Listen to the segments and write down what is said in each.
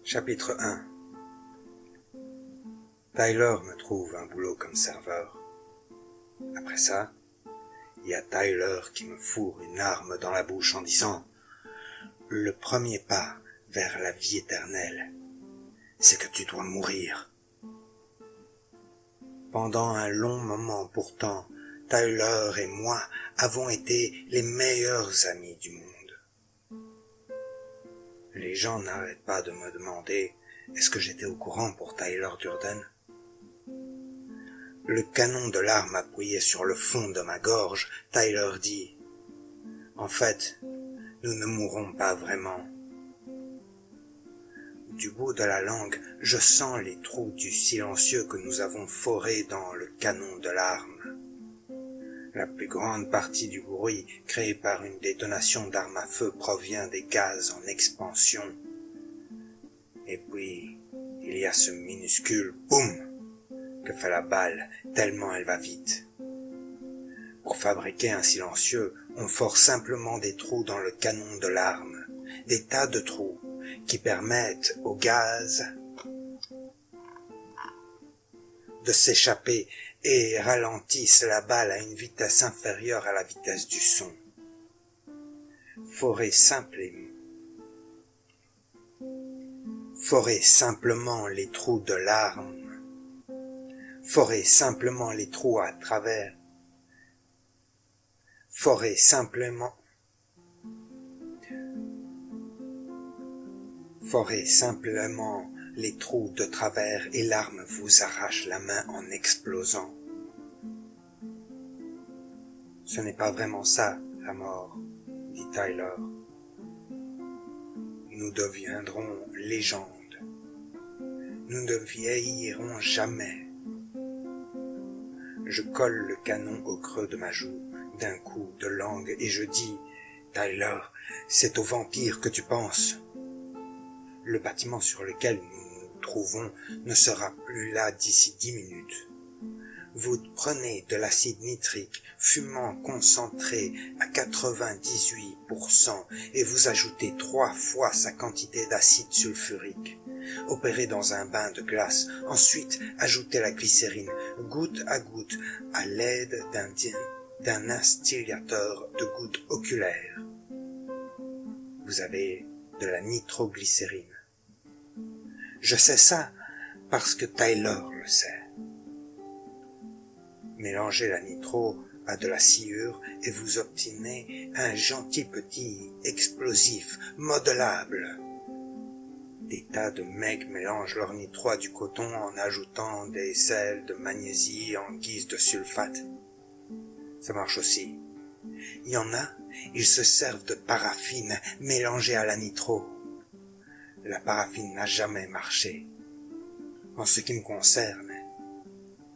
Chapitre 1. Tyler me trouve un boulot comme serveur. Après ça, il y a Tyler qui me fourre une arme dans la bouche en disant « Le premier pas vers la vie éternelle, c'est que tu dois mourir. » Pendant un long moment pourtant, Tyler et moi avons été les meilleurs amis du monde. Les gens n'arrêtent pas de me demander est-ce que j'étais au courant pour Tyler Durden. Le canon de l'arme appuyé sur le fond de ma gorge, Tyler dit « En fait, nous ne mourrons pas vraiment. » Du bout de la langue, je sens les trous du silencieux que nous avons forés dans le canon de l'arme. La plus grande partie du bruit créé par une détonation d'arme à feu provient des gaz en expansion. Et puis, il y a ce minuscule boum que fait la balle, tellement elle va vite. Pour fabriquer un silencieux, on force simplement des trous dans le canon de l'arme, des tas de trous qui permettent au gaz de s'échapper et ralentissent la balle à une vitesse inférieure à la vitesse du son. Forez simplement les trous de l'arme. Forez simplement les trous à travers. Forez simplement les trous de travers et l'arme vous arrache la main en explosant. Ce n'est pas vraiment ça, la mort, dit Tyler. Nous deviendrons légendes. Nous ne vieillirons jamais. Je colle le canon au creux de ma joue d'un coup de langue et je dis « Tyler, c'est au vampire que tu penses. Le bâtiment sur lequel nous nous trouvons ne sera plus là d'ici 10 minutes. Vous prenez de l'acide nitrique fumant concentré à 98% et vous ajoutez 3 fois sa quantité d'acide sulfurique. Opérez dans un bain de glace. Ensuite, ajoutez la glycérine, goutte à goutte, à l'aide d'un instillateur de gouttes oculaires. Vous avez de la nitroglycérine. Je sais ça parce que Tyler le sait. Mélangez la nitro à de la sciure et vous obtenez un gentil petit explosif modelable. Des tas de mecs mélangent leur nitro à du coton en ajoutant des sels de magnésie en guise de sulfate. Ça marche aussi. Il y en a, ils se servent de paraffine mélangée à la nitro. La paraffine n'a jamais marché, en ce qui me concerne.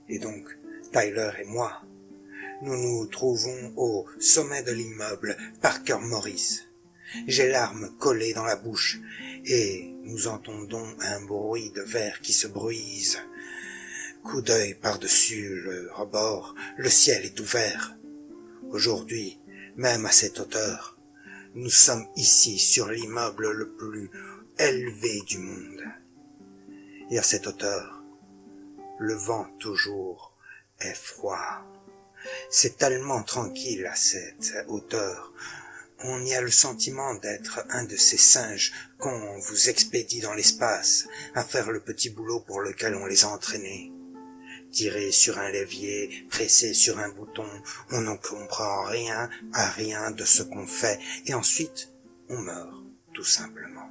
Et donc, Tyler et moi, nous nous trouvons au sommet de l'immeuble Parker Morris. J'ai l'arme collée dans la bouche et nous entendons un bruit de verre qui se brise. Coup d'œil par-dessus le rebord, le ciel est ouvert. Aujourd'hui, même à cette hauteur, nous sommes ici sur l'immeuble le plus élevé du monde. Et à cette hauteur, le vent toujours est froid. C'est tellement tranquille à cette hauteur. On y a le sentiment d'être un de ces singes qu'on vous expédie dans l'espace à faire le petit boulot pour lequel on les a entraînés. Tirer sur un levier, presser sur un bouton, on ne comprend rien à rien de ce qu'on fait et ensuite on meurt tout simplement.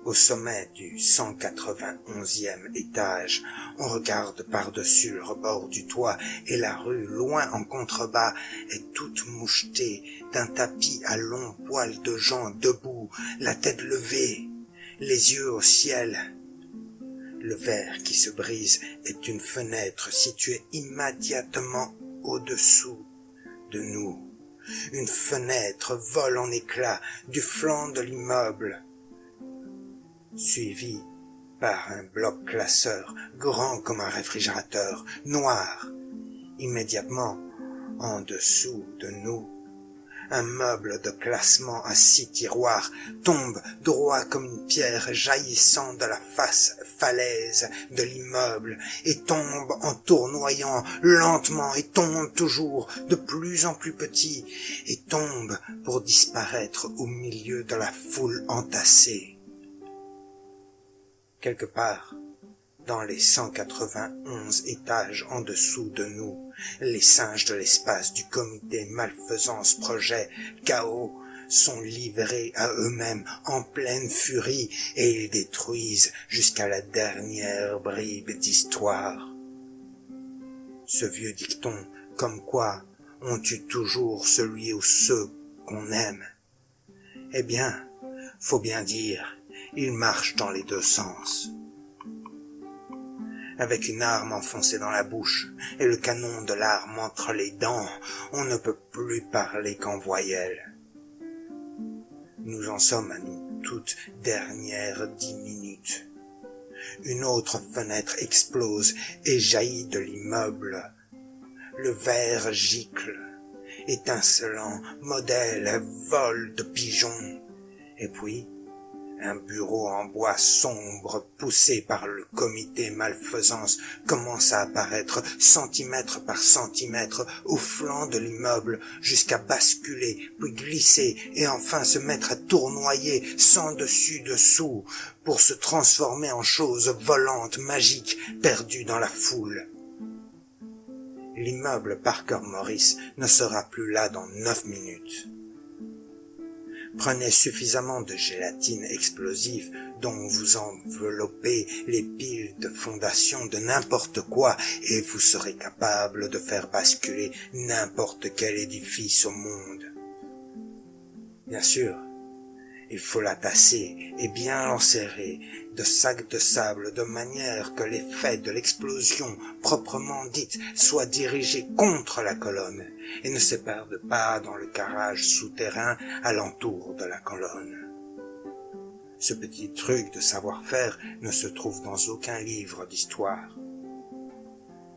Au sommet du 191e étage, on regarde par-dessus le rebord du toit et la rue, loin en contrebas, est toute mouchetée d'un tapis à longs poils de gens debout, la tête levée, les yeux au ciel. Le verre qui se brise est une fenêtre située immédiatement au-dessous de nous. Une fenêtre vole en éclats du flanc de l'immeuble, suivi par un bloc classeur grand comme un réfrigérateur, noir. Immédiatement en dessous de nous, Un meuble de classement à 6 tiroirs tombe droit comme une pierre jaillissant de la face falaise de l'immeuble et tombe en tournoyant lentement et tombe toujours de plus en plus petit et tombe pour disparaître au milieu de la foule entassée. Quelque part, dans les 191 étages en dessous de nous, les singes de l'espace du comité Malfaisance Projet Chaos sont livrés à eux-mêmes en pleine furie et ils détruisent jusqu'à la dernière bribe d'histoire. Ce vieux dicton, comme quoi on tue toujours celui ou ceux qu'on aime, eh bien, faut bien dire, il marche dans les deux sens. Avec une arme enfoncée dans la bouche et le canon de l'arme entre les dents, on ne peut plus parler qu'en voyelles. Nous en sommes à nos toutes dernières 10 minutes. Une autre fenêtre explose et jaillit de l'immeuble. Le verre gicle, étincelant, modèle, vol de pigeons. Et puis, un bureau en bois sombre poussé par le comité Malfaisance commence à apparaître centimètre par centimètre au flanc de l'immeuble jusqu'à basculer, puis glisser et enfin se mettre à tournoyer sans dessus-dessous pour se transformer en chose volante, magique, perdue dans la foule. L'immeuble Parker Morris ne sera plus là dans 9 minutes. Prenez suffisamment de gélatine explosive dont vous enveloppez les piles de fondation de n'importe quoi et vous serez capable de faire basculer n'importe quel édifice au monde. Bien sûr, il faut la tasser et bien l'enserrer de sacs de sable de manière que l'effet de l'explosion proprement dite soit dirigé contre la colonne et ne se perde pas dans le carrelage souterrain alentour de la colonne. Ce petit truc de savoir-faire ne se trouve dans aucun livre d'histoire.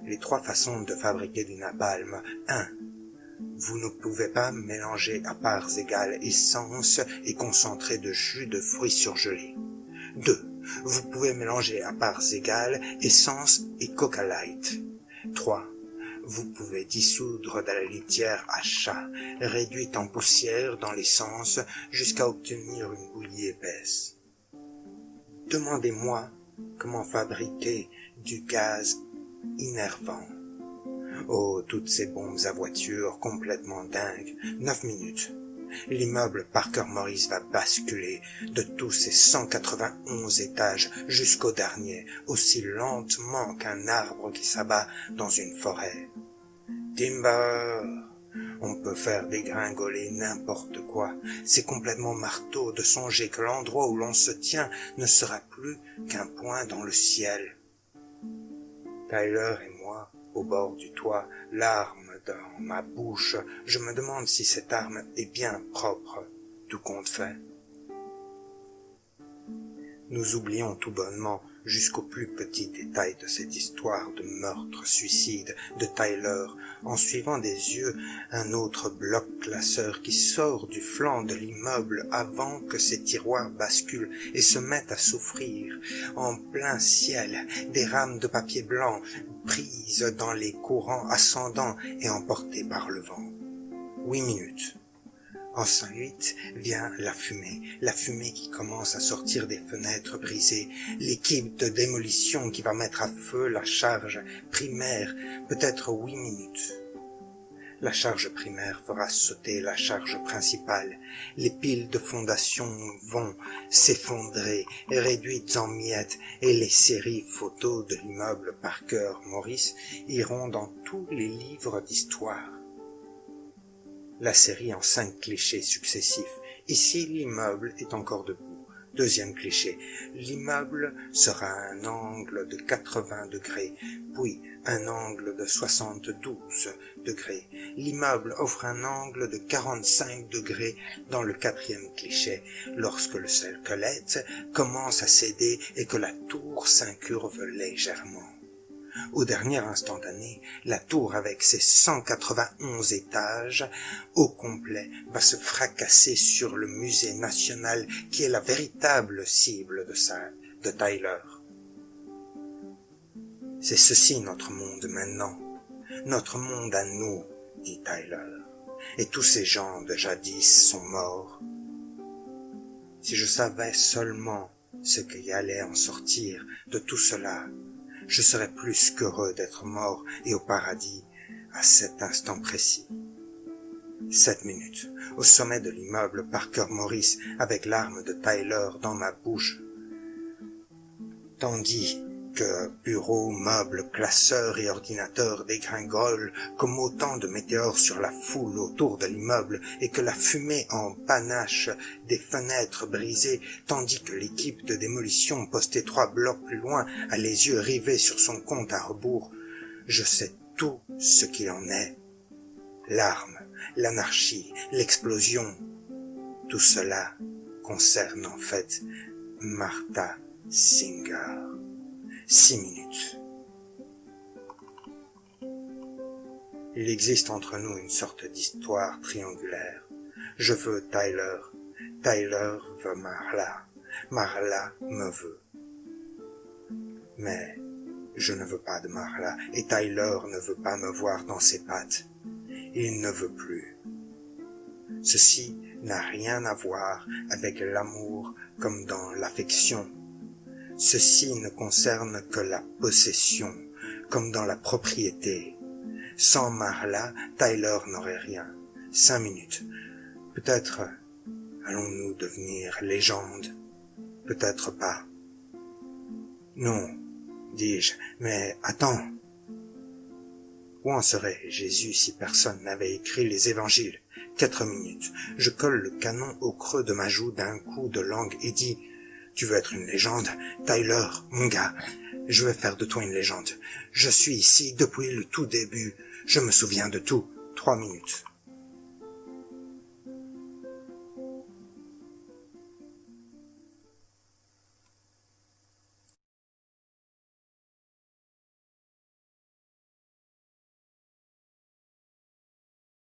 Les 3 façons de fabriquer du napalm. 1. Vous ne pouvez pas mélanger à parts égales essence et concentré de jus de fruits surgelés. 2. Vous pouvez mélanger à parts égales essence et Coca Light. 3. Vous pouvez dissoudre de la litière à chat, réduite en poussière dans l'essence jusqu'à obtenir une bouillie épaisse. Demandez-moi comment fabriquer du gaz innervant. Oh, toutes ces bombes à voiture complètement dingues. 9 minutes. L'immeuble Parker Morris va basculer de tous ses 191 étages jusqu'au dernier, aussi lentement qu'un arbre qui s'abat dans une forêt. Timber! On peut faire dégringoler n'importe quoi. C'est complètement marteau de songer que l'endroit où l'on se tient ne sera plus qu'un point dans le ciel. Tyler et moi, au bord du toit, l'arme dans ma bouche, je me demande si cette arme est bien propre, tout compte fait. Nous oublions tout bonnement jusqu'au plus petit détail de cette histoire de meurtre-suicide de Tyler, en suivant des yeux un autre bloc classeur qui sort du flanc de l'immeuble avant que ses tiroirs basculent et se mettent à souffrir. En plein ciel, des rames de papier blanc prises dans les courants ascendants et emportées par le vent. 8 minutes. Ensuite vient la fumée qui commence à sortir des fenêtres brisées, l'équipe de démolition qui va mettre à feu la charge primaire, peut-être 8 minutes. La charge primaire fera sauter la charge principale, les piles de fondation vont s'effondrer, réduites en miettes, et les séries photos de l'immeuble Parker Morris iront dans tous les livres d'histoire. La série en 5 clichés successifs. Ici, l'immeuble est encore debout. Deuxième cliché. L'immeuble sera à un angle de 80 degrés, puis un angle de 72 degrés. L'immeuble offre un angle de 45 degrés dans le 4e cliché, lorsque le squelette commence à céder et que la tour s'incurve légèrement. Au dernier instantané, la tour avec ses 191 étages au complet va se fracasser sur le musée national qui est la véritable cible de Tyler. C'est ceci notre monde maintenant, notre monde à nous, dit Tyler, et tous ces gens de jadis sont morts. Si je savais seulement ce qui allait en sortir de tout cela, je serais plus qu'heureux d'être mort et au paradis à cet instant précis. 7 minutes, au sommet de l'immeuble Parker Morris, avec l'arme de Tyler dans ma bouche, tandis que bureaux, meubles, classeurs et ordinateurs dégringolent comme autant de météores sur la foule autour de l'immeuble et que la fumée en panache des fenêtres brisées, tandis que l'équipe de démolition postée 3 blocs plus loin a les yeux rivés sur son compte à rebours, je sais tout ce qu'il en est. L'arme, l'anarchie, l'explosion, tout cela concerne en fait Martha Singer. 6 minutes. Il existe entre nous une sorte d'histoire triangulaire. Je veux Tyler, Tyler veut Marla, Marla me veut. Mais je ne veux pas de Marla et Tyler ne veut pas me voir dans ses pattes. Il ne veut plus. Ceci n'a rien à voir avec l'amour comme dans l'affection. Ceci ne concerne que la possession, comme dans la propriété. Sans Marla, Tyler n'aurait rien. 5 minutes. Peut-être allons-nous devenir légende. Peut-être pas. Non, dis-je, mais attends. Où en serait Jésus si personne n'avait écrit les évangiles? 4 minutes. Je colle le canon au creux de ma joue d'un coup de langue et dis: tu veux être une légende, Tyler, mon gars. Je vais faire de toi une légende. Je suis ici depuis le tout début. Je me souviens de tout. 3 minutes.